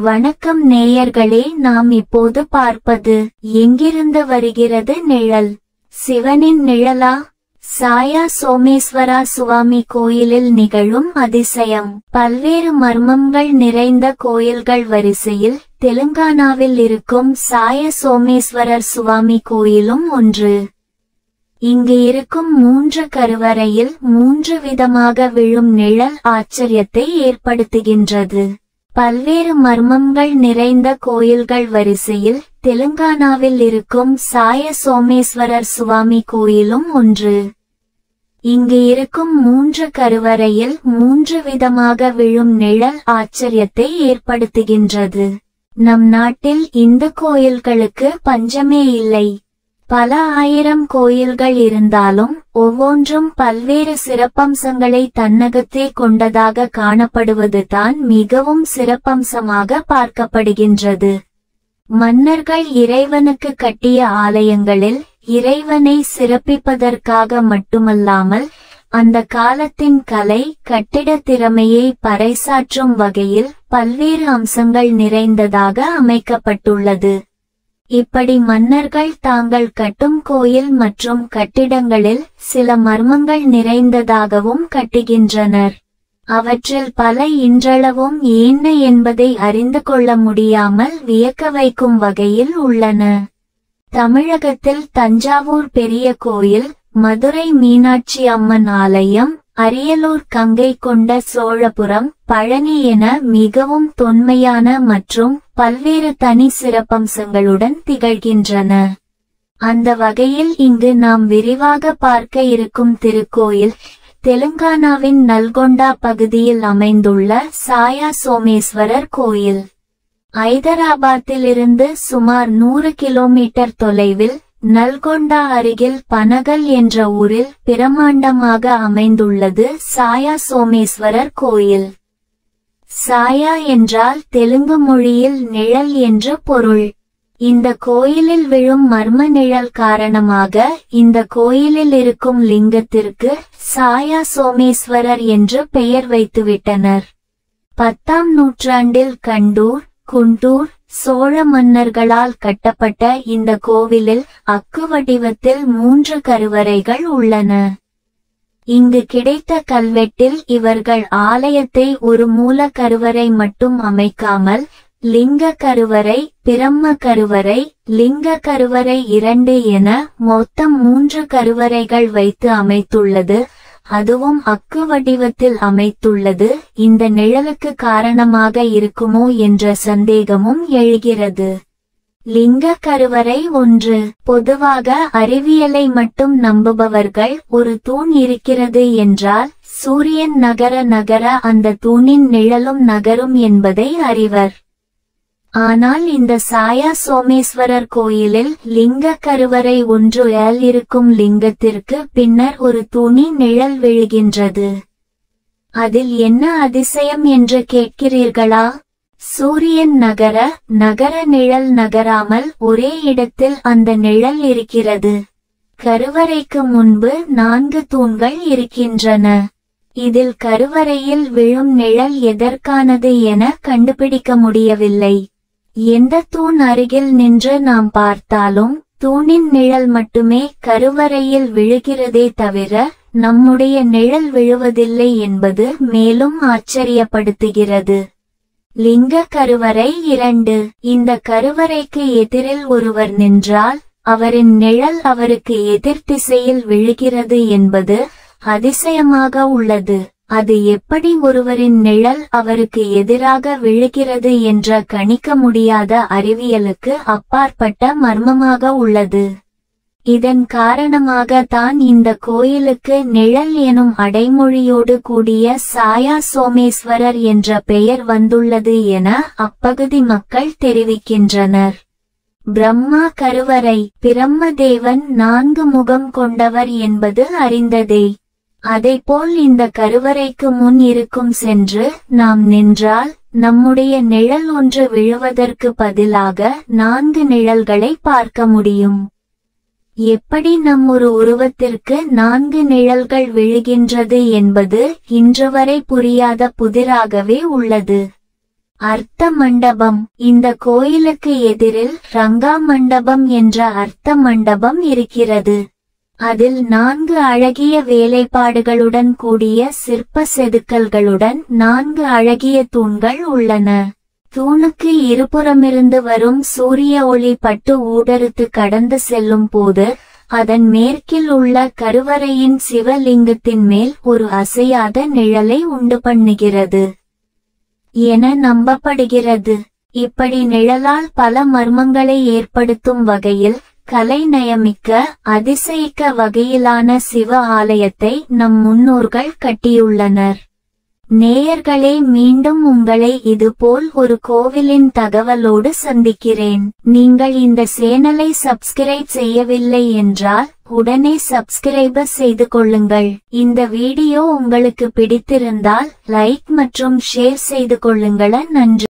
வணக்கம் நேயர்களே, நாம் இப்போது பார்ப்பது எங்கிருந்து வருகிறது நிழல்? சிவனின் நிழலா? சாயா சோமேஸ்வரா சுவாமி கோயிலில் நிகழும் அதிசயம். பல்வேறு மர்மங்கள் நிறைந்த கோயில்கள் வரிசையில் தெலுங்கானாவில் இருக்கும் சாய சோமேஸ்வரர் சுவாமி கோயிலும் ஒன்று. இங்கு இருக்கும் 3 கருவறையில் 3 விதமாக விழும் நிழல் ஆச்சரியத்தை ஏற்படுத்துகின்றது. பல்வேறு மர்மங்கள் நிறைந்த கோயில்கள் வரிசையில் தெலுங்கானாவில் இருக்கும் சாய சோமேஸ்வரர் சுவாமி கோயிலும் ஒன்று. இங்கு இருக்கும் 3 கருவறையில் 3 விதமாக விழும் நிழல் ஆச்சரியத்தை ஏற்படுத்துகின்றது. நம் நாட்டில் இந்து கோயில்களுக்கு பஞ்சமே இல்லை. பல ஆயிரம் கோயில்கள் இருந்தாலும் ஒவ்வொன்றும் பல்வேறு சிறப்பம்சங்களை தன்னகத்தே கொண்டதாக காணப்படுவது தான் மிகவும் சிறப்பம்சமாக பார்க்கப்படுகின்றது. மன்னர்கள் இறைவனுக்கு கட்டிய ஆலயங்களில் இறைவனை சிறப்பிப்பதற்காக மட்டுமல்லாமல் அந்த காலத்தின் கலை கட்டிட திறமையை பறைசாற்றும் வகையில் பல்வேறு அம்சங்கள் நிறைந்ததாக அமைக்கப்பட்டுள்ளது. இப்படி மன்னர்கள் தாங்கள் கட்டும் கோயில் மற்றும் கட்டிடங்களில் சில மர்மங்கள் நிறைந்ததாகவும் கட்டுகின்றனர். அவற்றில் பல இன்றளவும் என்ன என்பதை அறிந்து கொள்ள முடியாமல் வியக்க வைக்கும் வகையில் உள்ளன. தமிழகத்தில் தஞ்சாவூர் பெரிய கோயில், மதுரை மீனாட்சி அம்மன் ஆலயம், அரியலூர் கங்கை கொண்ட சோழபுரம், பழனி என மிகவும் தொன்மையான மற்றும் பல்வேறு தனி சிறப்பம்சங்களுடன் திகழ்கின்றன. அந்த வகையில் இங்கு நாம் விரிவாக பார்க்க இருக்கும் திருக்கோயில் தெலுங்கானாவின் நல்கொண்டா பகுதியில் அமைந்துள்ள சாயா சோமேஸ்வரர் கோயில். ஐதராபாத்திலிருந்து சுமார் 100 கிலோமீட்டர் தொலைவில் நல்கொண்டா அருகில் பனகல் என்ற ஊரில் பிரமாண்டமாக அமைந்துள்ளது சாயா சோமேஸ்வரர் கோயில். சாயா என்றால் தெலுங்கு மொழியில் நிழல் என்று பொருள். இந்த கோயிலில் விழும் மர்ம நிழல் காரணமாக இந்த கோயிலில் இருக்கும் லிங்கத்திற்கு சாயா சோமேஸ்வரர் என்று பெயர் வைத்துவிட்டனர். 10ஆம் நூற்றாண்டில் கண்டூர், குண்டூர் சோழ மன்னர்களால் கட்டப்பட்ட இந்த கோவிலில் அக்கு வடிவத்தில் 3 கருவறைகள் உள்ளன. இங்கு கிடைத்த கல்வெட்டில் இவர்கள் ஆலயத்தை ஒரு மூல கருவறை மட்டும் அமைக்காமல் லிங்க கருவறை, பிரம்ம கருவறை, லிங்க கருவறை 2 என மொத்தம் 3 கருவறைகள் வைத்து அமைத்துள்ளது. அதுவும் அக்கு வடிவத்தில் அமைத்துள்ளது. இந்த நிழலுக்கு காரணமாக இருக்குமோ என்ற சந்தேகமும் எழுகிறது. லிங்க கருவறை 1. பொதுவாக அறிவியலை மட்டும் நம்புபவர்கள் ஒரு தூண் இருக்கிறது என்றால் சூரியன் நகர அந்த தூணின் நிழலும் நகரும் என்பதை அறிவர். ஆனால் இந்த சாயா சோமேஸ்வரர் கோயிலில் லிங்க கருவறை 1 இருக்கும் லிங்கத்திற்கு பின்னர் ஒரு தூணின் நிழல் விழுகின்றது. அதில் என்ன அதிசயம் என்று கேட்கிறீர்களா? சூரியன் நகர நிழல் நகராமல் ஒரே இடத்தில் அந்த நிழல் இருக்கிறது. கருவறைக்கு முன்பு 4 தூண்கள் இருக்கின்றன. இதில் கருவறையில் விழும் நிழல் எதற்கானது என கண்டுபிடிக்க முடியவில்லை. எந்த தூண் அருகில் நின்று நாம் பார்த்தாலும் தூணின் நிழல் மட்டுமே கருவறையில் விழுகிறதே தவிர நம்முடைய நிழல் விழுவதில்லை என்பது மேலும் ஆச்சரியப்படுத்துகிறது. லிங்க கருவறை 2. இந்த கருவறைக்கு எதிரில் ஒருவர் நின்றால் அவரின் நிழல் அவருக்கு எதிர் திசையில் விழுகிறது என்பது அதிசயமாக உள்ளது. அது எப்படி ஒருவரின் நிழல் அவருக்கு எதிராக விழுகிறது என்ற கணிக்க முடியாத அறிவியலுக்கு அப்பாற்பட்ட மர்மமாக உள்ளது. இதன் காரணமாக தான் இந்த கோயிலுக்கு நிழல் எனும் அடைமொழியோடு கூடிய சாயா சோமேஸ்வரர் என்ற பெயர் வந்துள்ளது என அப்பகுதி மக்கள் தெரிவிக்கின்றனர். பிரம்மா கருவறை. பிரம்மதேவன் 4 முகம் கொண்டவர் என்பது அறிந்ததே. அதைப்போல் இந்த கருவறைக்கு முன் இருக்கும் சென்று நாம் நின்றால் நம்முடைய நிழல் ஒன்று விழுவதற்கு பதிலாக 4 நிழல்களை பார்க்க முடியும். எப்படி நம் ஒரு உருவத்திற்கு 4 நிழல்கள் விழுகின்றது என்பது இன்று வரை புரியாத புதிராகவே உள்ளது. அர்த்த மண்டபம். இந்த கோயிலுக்கு எதிரில் ரங்கா மண்டபம் என்ற அர்த்த மண்டபம் இருக்கிறது. அதில் 4 அழகிய வேலைப்பாடுகளுடன் கூடிய சிற்ப செதுக்கல்களுடன் 4 அழகிய தூண்கள் உள்ளன. தூணுக்கு இருபுறமிருந்து வரும் சூரிய ஒளி பட்டு ஊடறுத்து கடந்து செல்லும் போது அதன் மேற்கில் உள்ள கருவறையின் சிவலிங்கத்தின் மேல் ஒரு அசையாத நிழலை உண்டு பண்ணுகிறது என நம்பப்படுகிறது. இப்படி நிழலால் பல மர்மங்களை ஏற்படுத்தும் வகையில் கலைநயமிக்க அதிசயிக்க வகையிலான சிவ ஆலயத்தை நம் முன்னோர்கள் கட்டியுள்ளனர். நேயர்களே, மீண்டும் உங்களை இதுபோல் ஒரு கோவிலின் தகவலோடு சந்திக்கிறேன். நீங்கள் இந்த சேனலை சப்ஸ்கிரைப் செய்யவில்லை என்றால் உடனே சப்ஸ்கிரைப் செய்து கொள்ளுங்கள். இந்த வீடியோ உங்களுக்கு பிடித்திருந்தால் லைக் மற்றும் ஷேர் செய்து கொள்ளுங்கள். நன்றி.